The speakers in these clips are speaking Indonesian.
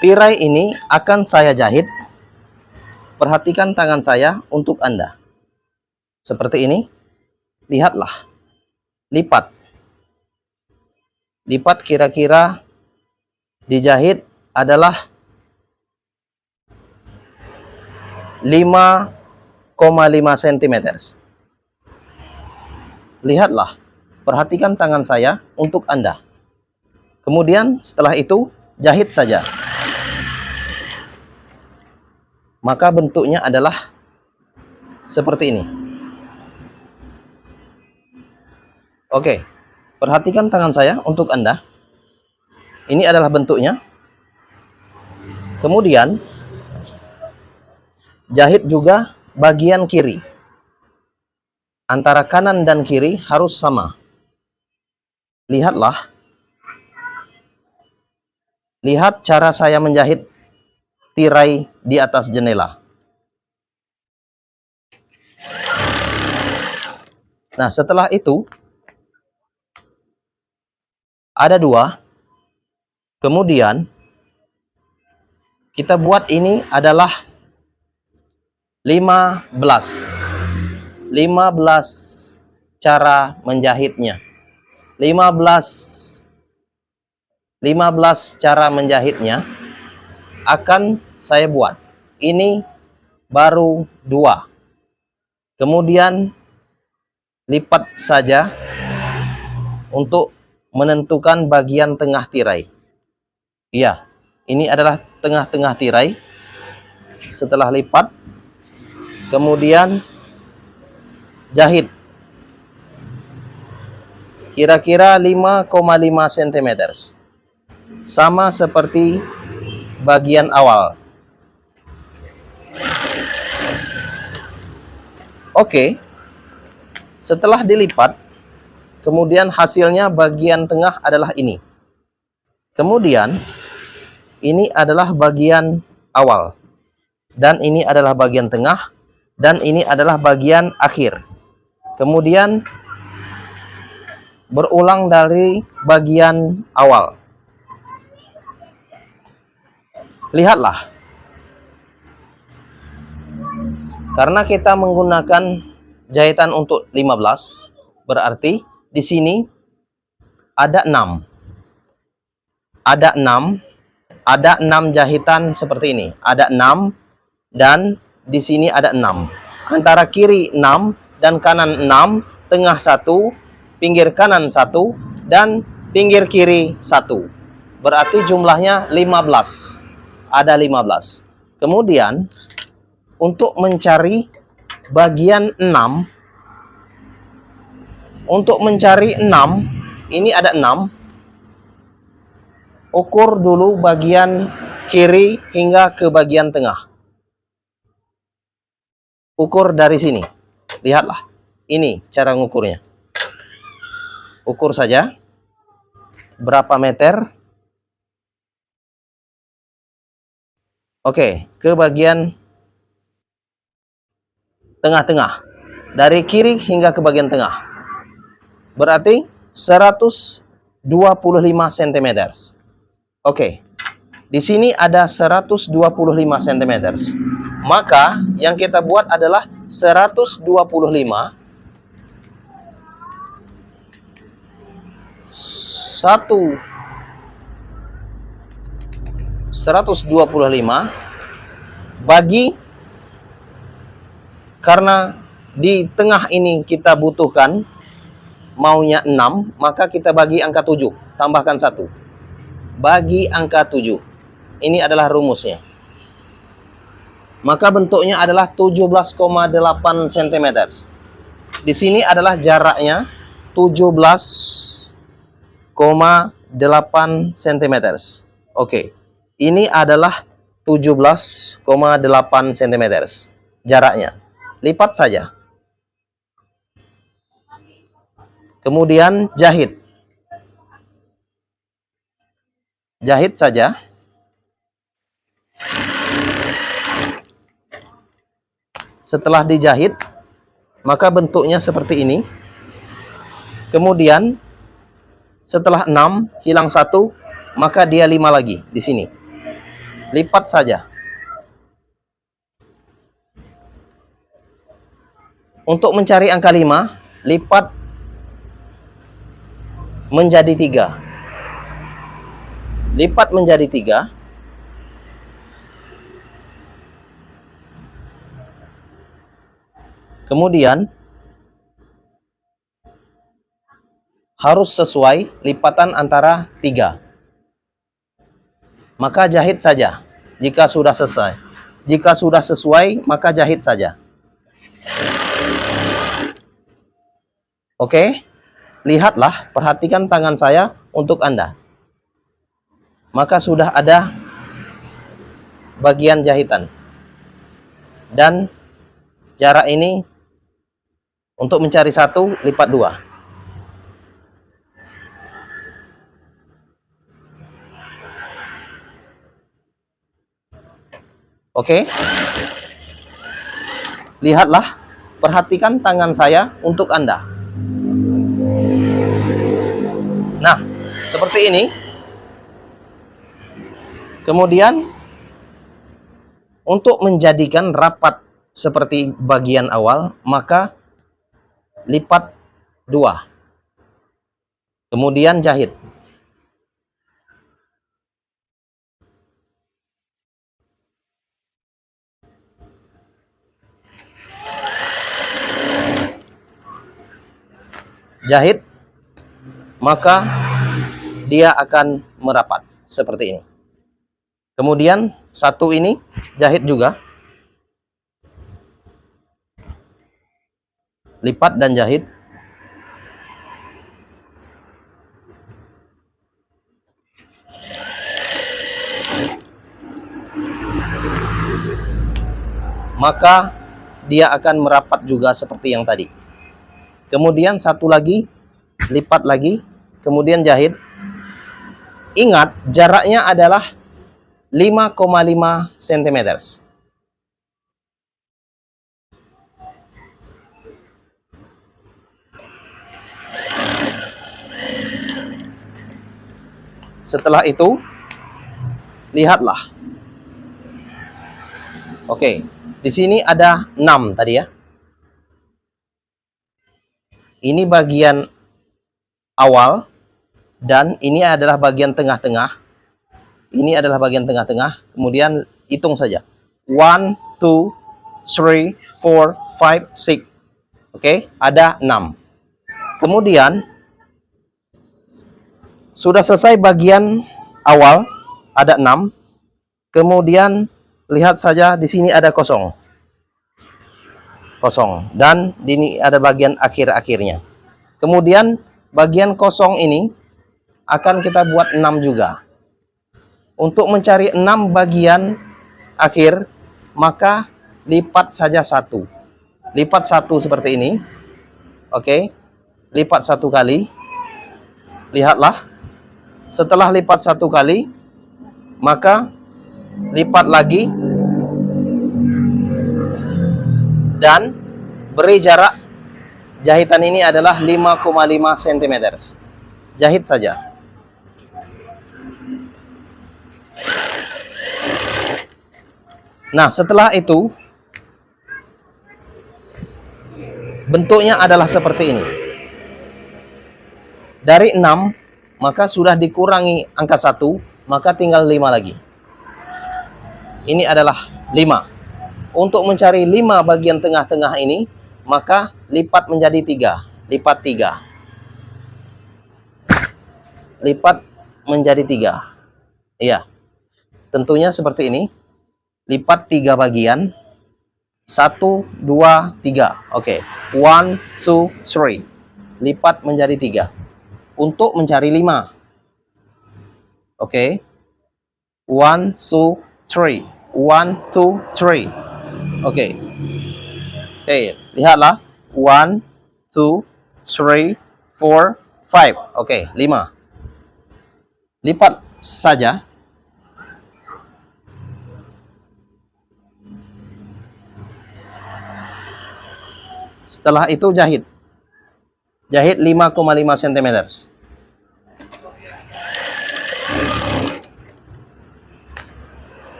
Tirai ini akan saya jahit. Perhatikan tangan saya untuk Anda. Seperti ini. Lihatlah. Lipat. Lipat kira-kira dijahit adalah 5,5 cm. Lihatlah. Perhatikan tangan saya untuk Anda. Kemudian setelah itu jahit saja. Maka bentuknya adalah seperti ini. Oke, perhatikan tangan saya untuk Anda. Ini adalah bentuknya. Kemudian jahit juga bagian kiri. Antara kanan dan kiri harus sama. Lihatlah. Lihat cara saya menjahit tirai di atas jendela. Nah, setelah itu ada 2. Kemudian kita buat ini adalah 15 cara menjahitnya. 15 cara menjahitnya akan saya buat. Ini baru 2. Kemudian lipat saja untuk menentukan bagian tengah tirai. Iya, ini adalah tengah-tengah tirai. Setelah lipat, kemudian jahit. Kira-kira 5,5 cm. Sama seperti bagian awal. Oke. Setelah dilipat, kemudian hasilnya bagian tengah adalah ini. Kemudian ini adalah bagian awal. Dan ini adalah bagian tengah. Dan ini adalah bagian akhir. Kemudian berulang dari bagian awal. Lihatlah. Karena kita menggunakan jahitan untuk 15, berarti di sini ada 6. Ada 6. Ada 6 jahitan seperti ini. Ada 6 dan di sini ada 6. Antara kiri 6 dan kanan 6, tengah 1, pinggir kanan 1 dan pinggir kiri 1. Berarti jumlahnya 15. Ada 15. Kemudian untuk mencari bagian 6, ini ada 6. Ukur dulu bagian kiri hingga ke bagian tengah. Ukur dari sini. Lihatlah. Ini cara ngukurnya. Ukur saja. Berapa meter? Oke, ke bagian tengah-tengah. Dari kiri hingga ke bagian tengah. Berarti 125 cm. Oke. Di sini ada 125 cm. Maka yang kita buat adalah 125 bagi, karena di tengah ini kita butuhkan maunya 6, maka kita bagi angka 7, tambahkan 1. Bagi angka 7. Ini adalah rumusnya. Maka bentuknya adalah 17,8 cm. Di sini adalah jaraknya 17,8 cm. Oke. Ini adalah 17,8 cm jaraknya. Lipat saja. Kemudian jahit. Jahit saja. Setelah dijahit, maka bentuknya seperti ini. Kemudian setelah 6 hilang 1, maka dia 5 lagi di sini. lipat saja. Untuk mencari angka 5, lipat menjadi 3. Lipat menjadi 3. Kemudian harus sesuai lipatan antara 3. Maka jahit saja jika sudah selesai. Jika sudah sesuai, maka jahit saja. Oke? Lihatlah, perhatikan tangan saya untuk Anda. Maka sudah ada bagian jahitan. Dan jarak ini untuk mencari 1, lipat 2. Oke? Lihatlah, perhatikan tangan saya untuk Anda. Nah, seperti ini. Kemudian, untuk menjadikan rapat seperti bagian awal, maka lipat 2. Kemudian jahit. Jahit, maka dia akan merapat seperti ini. Kemudian 1 ini jahit juga. Lipat dan jahit. Maka dia akan merapat juga seperti yang tadi. Kemudian 1 lagi, lipat lagi, kemudian jahit. Ingat, jaraknya adalah 5,5 cm. Setelah itu, lihatlah. Oke, di sini ada 6 tadi ya. Ini bagian awal dan ini adalah bagian tengah-tengah. Ini adalah bagian tengah-tengah. Kemudian hitung saja. 1, 2, 3, 4, 5, 6. Oke, ada 6. Kemudian sudah selesai bagian awal, ada 6. Kemudian lihat saja di sini ada kosong. Kosong. Dan ini ada bagian akhir-akhirnya. Kemudian bagian kosong ini akan kita buat 6 juga. Untuk mencari 6 bagian akhir, maka lipat saja 1. Lipat 1 seperti ini. Oke. Lipat 1 kali. Lihatlah. Setelah lipat 1 kali, maka lipat lagi dan beri jarak. Jahitan ini adalah 5,5 cm. Jahit saja. Nah, setelah itu bentuknya adalah seperti ini. Dari 6, maka sudah dikurangi angka 1, maka tinggal 5 lagi. Ini adalah 5. Untuk mencari 5 bagian tengah-tengah ini, maka lipat menjadi 3. Lipat 3. Lipat menjadi 3. Iya. Tentunya seperti ini. Lipat 3 bagian. 1, 2, 3. Oke. 1, 2, 3. Lipat menjadi 3. Untuk mencari 5. Oke. 1, 2, 3. 1, 2, 3. Oke. Oke, lihatlah. 1, 2, 3, 4, 5. Oke, 5. Lipat saja. Setelah itu jahit. Jahit 5,5 cm.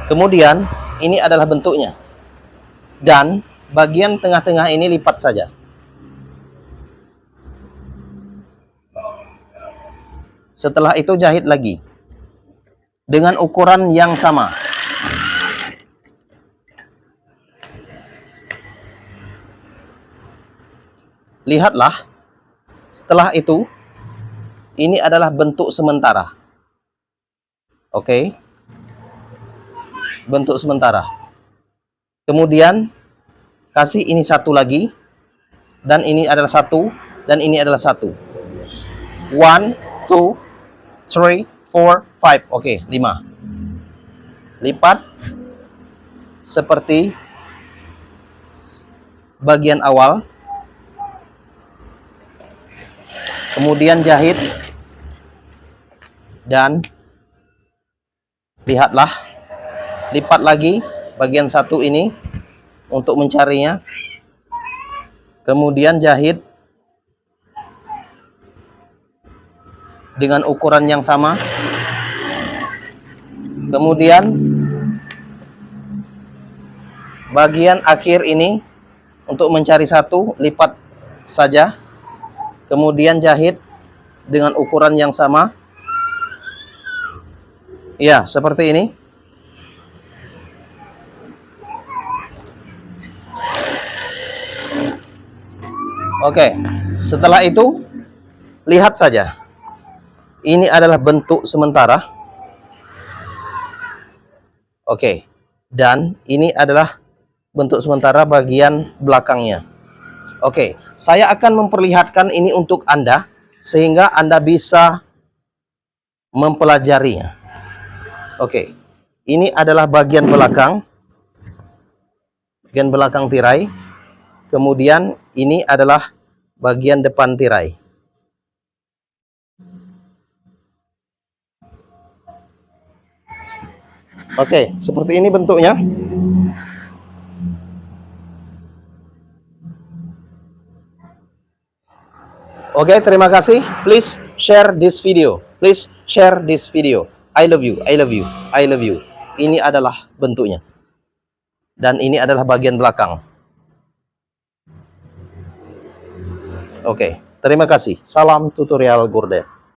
Kemudian ini adalah bentuknya. Dan bagian tengah-tengah ini lipat saja. Setelah itu jahit lagi dengan ukuran yang sama. Lihatlah, setelah itu ini adalah bentuk sementara. Oke. Bentuk sementara. Kemudian kasih ini satu lagi, dan ini adalah satu, dan ini adalah satu. 1, 2, 3, 4, 5. Oke, 5. Lipat seperti bagian awal. Kemudian jahit. Dan lihatlah, lipat lagi bagian satu ini untuk mencarinya. Kemudian jahit dengan ukuran yang sama. Kemudian bagian akhir ini untuk mencari satu, lipat saja. Kemudian jahit dengan ukuran yang sama. Ya, seperti ini. Oke, setelah itu lihat saja. Ini adalah bentuk sementara. Oke, dan ini adalah bentuk sementara bagian belakangnya. Oke, saya akan memperlihatkan ini untuk Anda sehingga Anda bisa mempelajarinya. Oke, ini adalah bagian belakang tirai. Kemudian ini adalah bagian depan tirai. Oke, seperti ini bentuknya. Oke, terima kasih. Please share this video. Please share this video. I love you. I love you. I love you. Ini adalah bentuknya. Dan ini adalah bagian belakang. Oke, terima kasih. Salam tutorial Gorden.